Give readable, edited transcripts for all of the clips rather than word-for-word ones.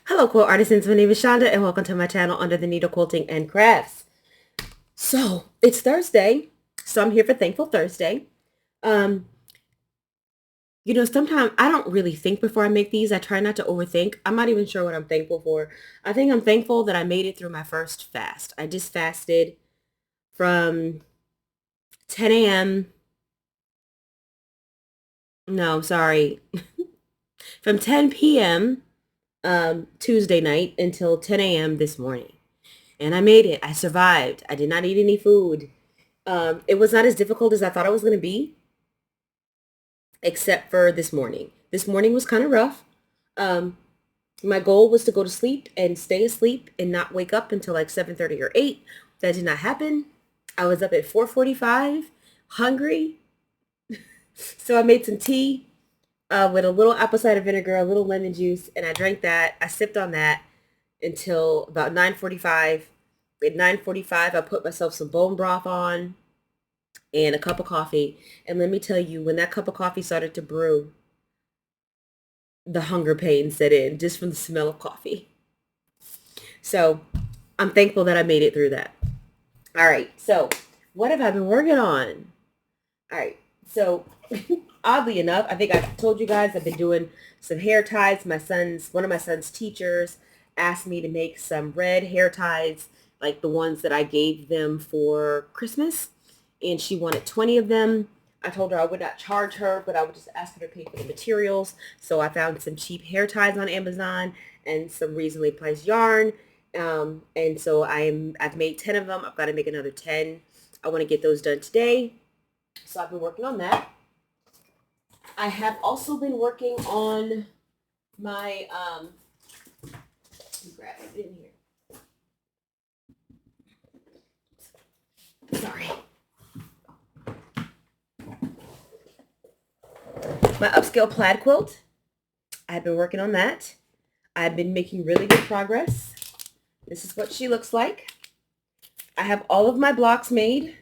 Hello, quilt artisans. My name is Shonda, and welcome to my channel under the Needle Quilting and Crafts. So it's Thursday, so I'm here for Thankful Thursday. Um, Sometimes I don't really think before I make these. I try not to overthink. I'm not even sure what I'm thankful for. I think I'm thankful that I made it through my first fast. I just fasted from 10 a.m. No, sorry, from 10 p.m. Tuesday night until 10 a.m. this morning. And I made it. I survived. I did not eat any food. It was not as difficult as I thought it was going to be, except for this morning. This morning was kind of rough. Um, my goal was to go to sleep and stay asleep and not wake up until like 7:30 or 8. That did not happen. I was up at 4:45, hungry. So I made some tea with a little apple cider vinegar, a little lemon juice, and I drank that. I sipped on that until about 9:45. At 9:45, I put myself some bone broth on and a cup of coffee. And let me tell you, when that cup of coffee started to brew, the hunger pain set in just from the smell of coffee. So I'm thankful that I made it through that. All right. So what have I been working on? All right. So oddly enough, I think I told you guys I've been doing some hair ties. One of my son's teachers asked me to make some red hair ties, like the ones that I gave them for Christmas. And she wanted 20 of them. I told her I would not charge her, but I would just ask her to pay for the materials. So I found some cheap hair ties on Amazon and some reasonably priced yarn. And so I've made 10 of them. I've got to make another 10. I want to get those done today. So I've been working on that. I have also been working on my, let me grab it in here. Sorry. My upscale plaid quilt. I've been working on that. I've been making really good progress. This is what she looks like. I have all of my blocks made.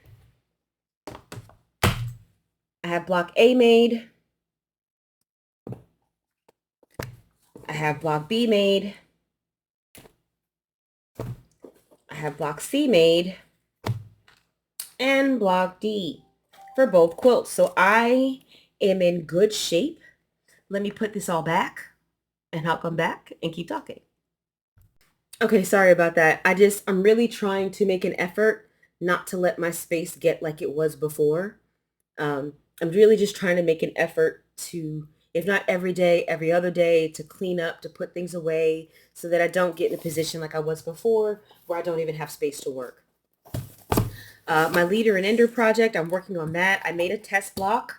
I have block A made. I have block B made. I have block C made. And block D for both quilts. So I am in good shape. Let me put this all back and I'll come back and keep talking. Okay, sorry about that. I'm really trying to make an effort not to let my space get like it was before. I'm really just trying to make an effort to, if not every day, every other day, to clean up, to put things away so that I don't get in a position like I was before where I don't even have space to work. My leader and ender project, I'm working on that. I made a test block.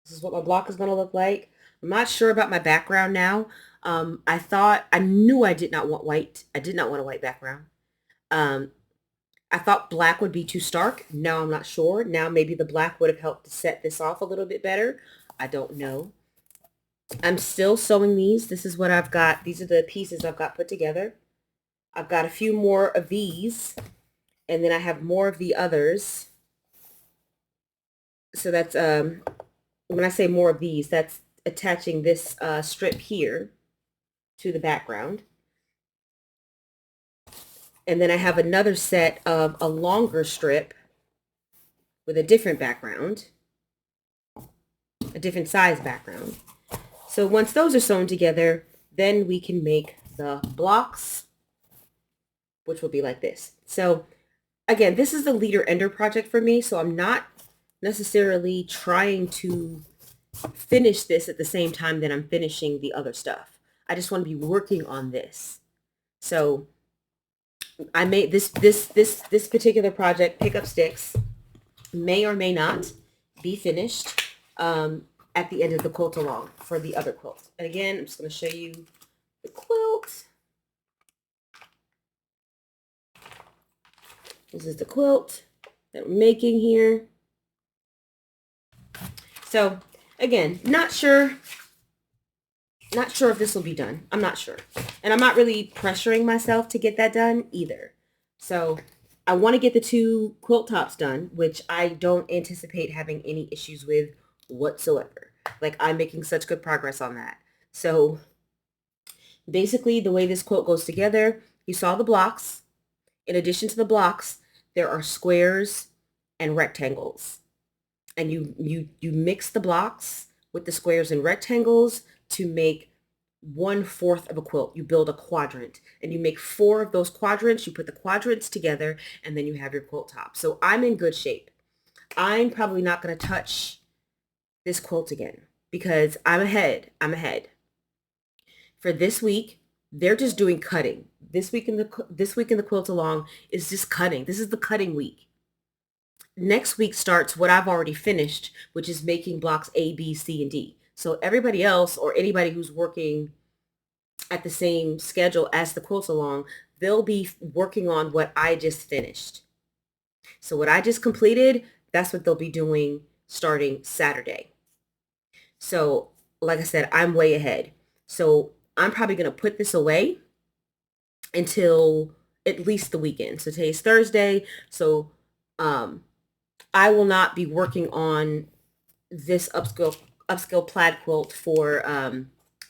This is what my block is going to look like. I'm not sure about my background now. I knew I did not want white. I did not want a white background. Um, I thought black would be too stark. Now I'm not sure. Now maybe the black would have helped to set this off a little bit better. I don't know. I'm still sewing these. This is what I've got. These are the pieces I've got put together. I've got a few more of these, and then I have more of the others. So that's, when I say more of these, that's attaching this strip here to the background. And then I have another set of a longer strip with a different background, a different size background. So once those are sewn together, then we can make the blocks, which will be like this. So again, this is the leader ender project for me. So I'm not necessarily trying to finish this at the same time that I'm finishing the other stuff. I just want to be working on this. So I made this particular project, Pick Up Sticks, may or may not be finished at the end of the quilt along for the other quilt. And again, I'm just going to show you the quilt. This is the quilt that we're making here. So again, not sure if this will be done. I'm not sure. And I'm not really pressuring myself to get that done either. So I want to get the 2 quilt tops done, which I don't anticipate having any issues with whatsoever. Like, I'm making such good progress on that. So Basically, the way this quilt goes together, you saw the blocks. In addition to the blocks, there are squares and rectangles. And you mix the blocks with the squares and rectangles to make 1/4 of a quilt. You build a quadrant and you make 4 of those quadrants. You put the quadrants together and then you have your quilt top. So I'm in good shape. I'm probably not going to touch this quilt again because I'm ahead. I'm ahead. For this week, they're just doing cutting. This week in the quilt along is just cutting. This is the cutting week. Next week starts what I've already finished, which is making blocks A, B, C, and D. So everybody else or anybody who's working at the same schedule as the quilt along, they'll be working on what I just finished. So what I just completed, that's what they'll be doing starting Saturday. So like I said, I'm way ahead. So I'm probably going to put this away until at least the weekend. So today's Thursday. So um, I will not be working on this upscale plaid quilt for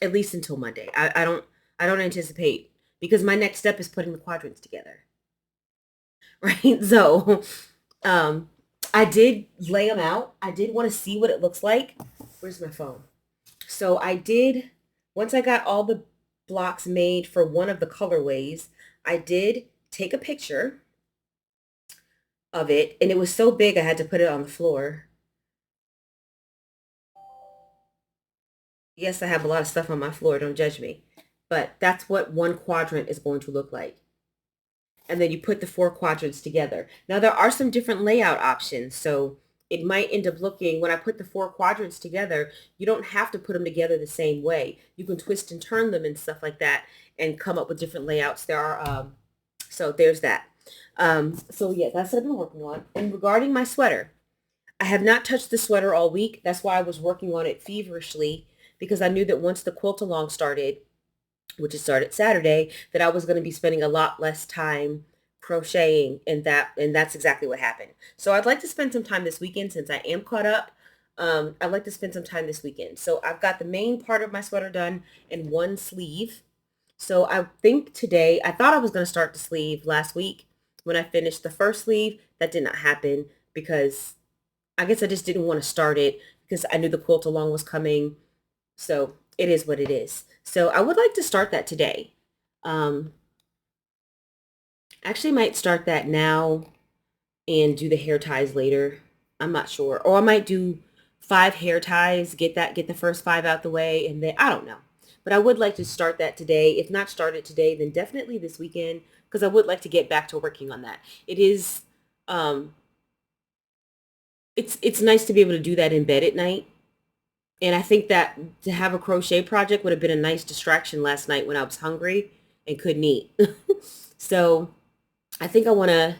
at least until Monday. I don't anticipate because my next step is putting the quadrants together. Right? So um I did lay them out. I did want to see what it looks like. Where's my phone? So I did, once I got all the blocks made for one of the colorways, I did take a picture of it and it was so big I had to put it on the floor. Yes, I have a lot of stuff on my floor, don't judge me. But that's what one quadrant is going to look like. And then you put the 4 quadrants together. Now there are some different layout options. So it might end up looking, when I put the 4 quadrants together, you don't have to put them together the same way. You can twist and turn them and stuff like that and come up with different layouts. So there's that. So yeah, that's what I've been working on. And regarding my sweater, I have not touched the sweater all week. That's why I was working on it feverishly because I knew that once the quilt along started, which is started Saturday, that I was going to be spending a lot less time crocheting and that's exactly what happened. So I'd like to spend some time this weekend since I am caught up. I'd like to spend some time this weekend. So I've got the main part of my sweater done in one sleeve. So I think today, I thought I was going to start the sleeve last week when I finished the first sleeve. That did not happen because I guess I just didn't want to start it because I knew the quilt along was coming. So it is what it is. So I would like to start that today. Um, Actually might start that now and do the hair ties later. I'm not sure. Or I might do 5 hair ties, get the first 5 out the way, and then I don't know. But I would like to start that today. If not start it today, then definitely this weekend because I would like to get back to working on that. It is um it's nice to be able to do that in bed at night. And I think that to have a crochet project would have been a nice distraction last night when I was hungry and couldn't eat. So I think I want to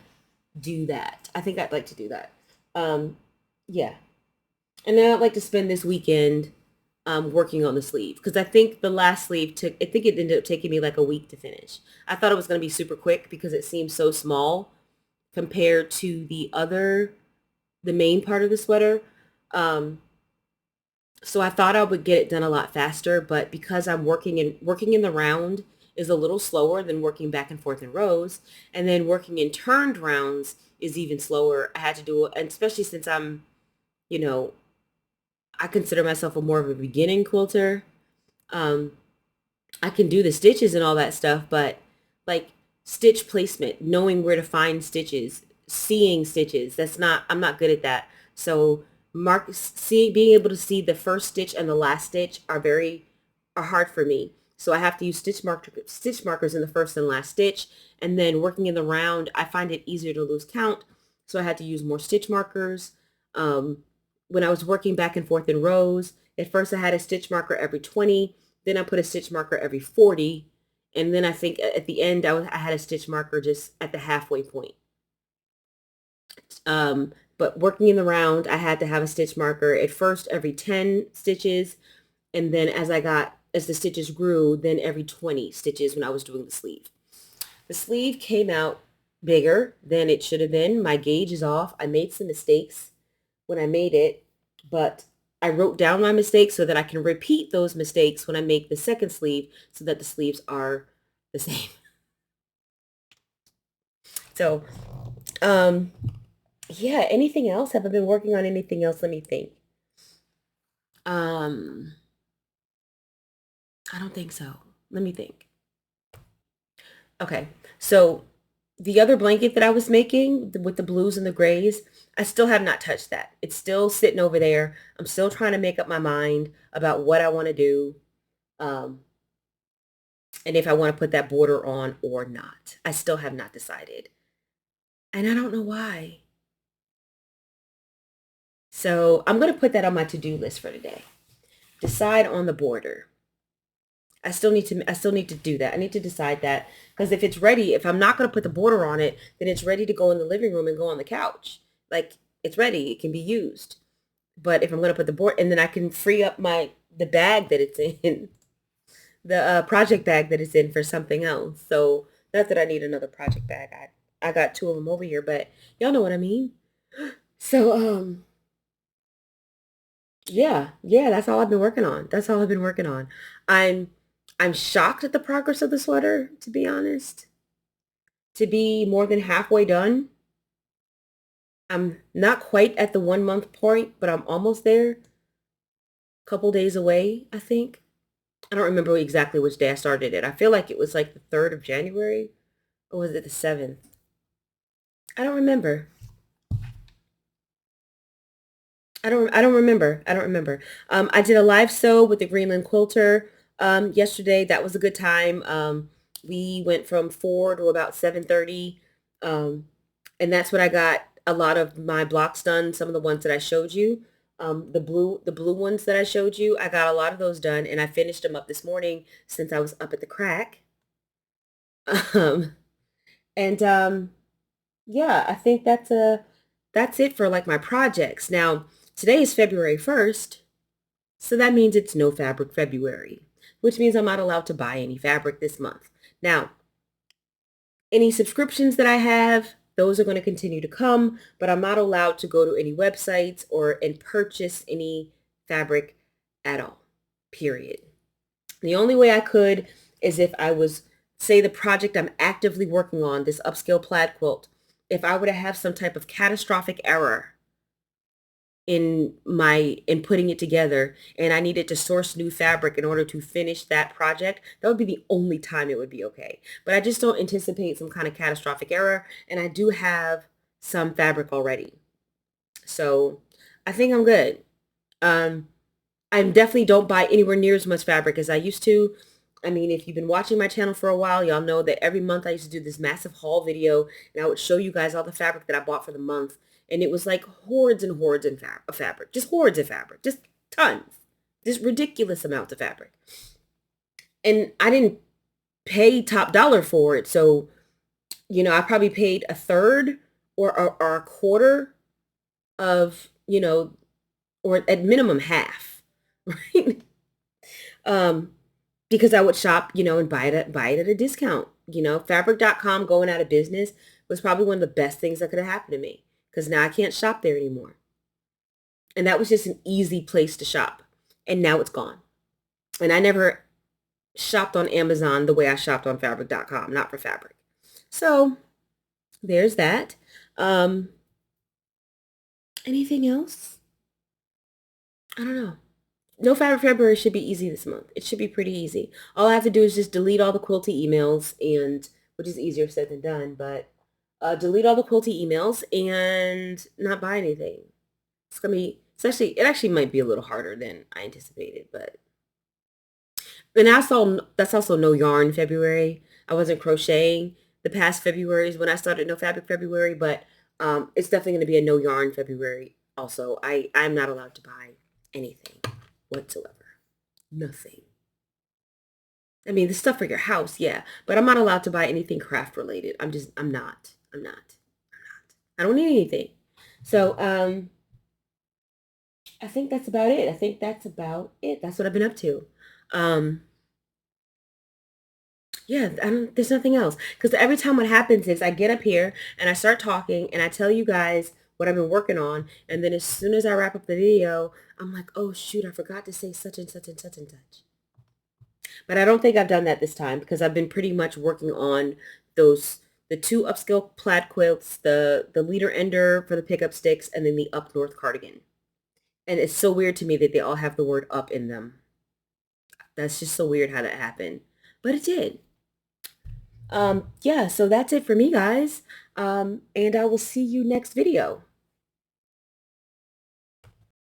do that. I think I'd like to do that. Um, yeah. And then I'd like to spend this weekend working on the sleeve because I think the last sleeve I think it ended up taking me like a week to finish. I thought it was going to be super quick because it seemed so small compared to the main part of the sweater. Um, so I thought I would get it done a lot faster, but because I'm working in the round is a little slower than working back and forth in rows, and then working in turned rounds is even slower. I had to do it, and especially since you know, I consider myself a more of a beginning quilter. Um, I can do the stitches and all that stuff, but like stitch placement, knowing where to find stitches, seeing stitches, I'm not good at that. So being able to see the first stitch and the last stitch are hard for me. So I have to use stitch markers in the first and last stitch. And then working in the round, I find it easier to lose count. So I had to use more stitch markers. Um, when I was working back and forth in rows, at first I had a stitch marker every 20. Then I put a stitch marker every 40. And then I think at the end, I had a stitch marker just at the halfway point. But working in the round, I had to have a stitch marker at first every 10 stitches. And then as the stitches grew, then every 20 stitches when I was doing the sleeve. The sleeve came out bigger than it should have been. My gauge is off. I made some mistakes when I made it, but I wrote down my mistakes so that I can repeat those mistakes when I make the second sleeve so that the sleeves are the same. So, um, yeah, anything else? Have I been working on anything else? Let me think. Um, I don't think so. Let me think. Okay. So the other blanket that I was making with the blues and the grays, I still have not touched that. It's still sitting over there. I'm still trying to make up my mind about what I want to do. Um, and if I want to put that border on or not. I still have not decided. And I don't know why. So I'm going to put that on my to-do list for today. Decide on the border. I still need to do that. I need to decide that because if it's ready, if I'm not going to put the border on it, then it's ready to go in the living room and go on the couch. Like it's ready. It can be used. But if I'm going to put the board and then I can free up the bag that it's in, the project bag that it's in for something else. So not that I need another project bag. I got two of them over here, but y'all know what I mean. So yeah, that's all I've been working on. That's all I've been working on. I'm I'm shocked at the progress of the sweater, to be honest. To be more than halfway done. I'm not quite at the 1 month point, but I'm almost there. Couple days away, I think. I don't remember exactly which day I started it. I feel like it was like the 3rd of January, or was it the 7th? I don't remember. I don't remember. I don't remember. I did a live sew with the Greenland quilter yesterday. That was a good time. We went from 4 to about 7:30. Um, and that's when I got a lot of my blocks done, some of the ones that I showed you. The blue ones that I showed you, I got a lot of those done and I finished them up this morning since I was up at the crack. Um, and yeah, I think that's it for like my projects. Now, today is February 1st, so that means it's no fabric February, which means I'm not allowed to buy any fabric this month. Now, any subscriptions that I have, those are going to continue to come, but I'm not allowed to go to any websites or and purchase any fabric at all. Period. The only way I could is if I was, say, the project I'm actively working on, this upscale plaid quilt, if I were to have some type of catastrophic error in putting it together and I needed to source new fabric in order to finish that project, that would be the only time it would be okay. But I just don't anticipate some kind of catastrophic error, and I do have some fabric already. So I think I'm good. Um, I definitely don't buy anywhere near as much fabric as I used to. I mean, if you've been watching my channel for a while, y'all know that every month I used to do this massive haul video and I would show you guys all the fabric that I bought for the month. And it was like hordes and hordes of fabric, just hordes of fabric, just tons, just ridiculous amounts of fabric. And I didn't pay top dollar for it. So, I probably paid a third or a quarter of, or at minimum half, right? Um, because I would shop, and buy it at a discount. Fabric.com going out of business was probably one of the best things that could have happened to me because now I can't shop there anymore. And that was just an easy place to shop. And now it's gone. And I never shopped on Amazon the way I shopped on fabric.com, not for fabric. So there's that. Um, Anything else? I don't know. No Fabric February should be easy this month. It should be pretty easy. All I have to do is just delete all the quilty emails and which is easier said than done, but delete all the quilty emails and not buy anything. It's gonna be it actually might be a little harder than I anticipated, but and that's also no yarn February. I wasn't crocheting the past Februarys when I started No Fabric February, but it's definitely gonna be a no yarn February also. I'm not allowed to buy anything whatsoever. Nothing. I mean, the stuff for your house, yeah, but I'm not allowed to buy anything craft related. I'm not. I don't need anything. So, I think that's about it. I think that's about it. That's what I've been up to. Um, yeah, there's nothing else. Because every time what happens is I get up here and I start talking and I tell you guys what I've been working on. And then as soon as I wrap up the video, I'm like, oh shoot, I forgot to say such and such and such and such. But I don't think I've done that this time because I've been pretty much working on those, the two upscale plaid quilts, the leader ender for the pickup sticks, and then the up north cardigan. And it's so weird to me that they all have the word up in them. That's just so weird how that happened. But it did. Yeah, so that's it for me, guys. And I will see you next video.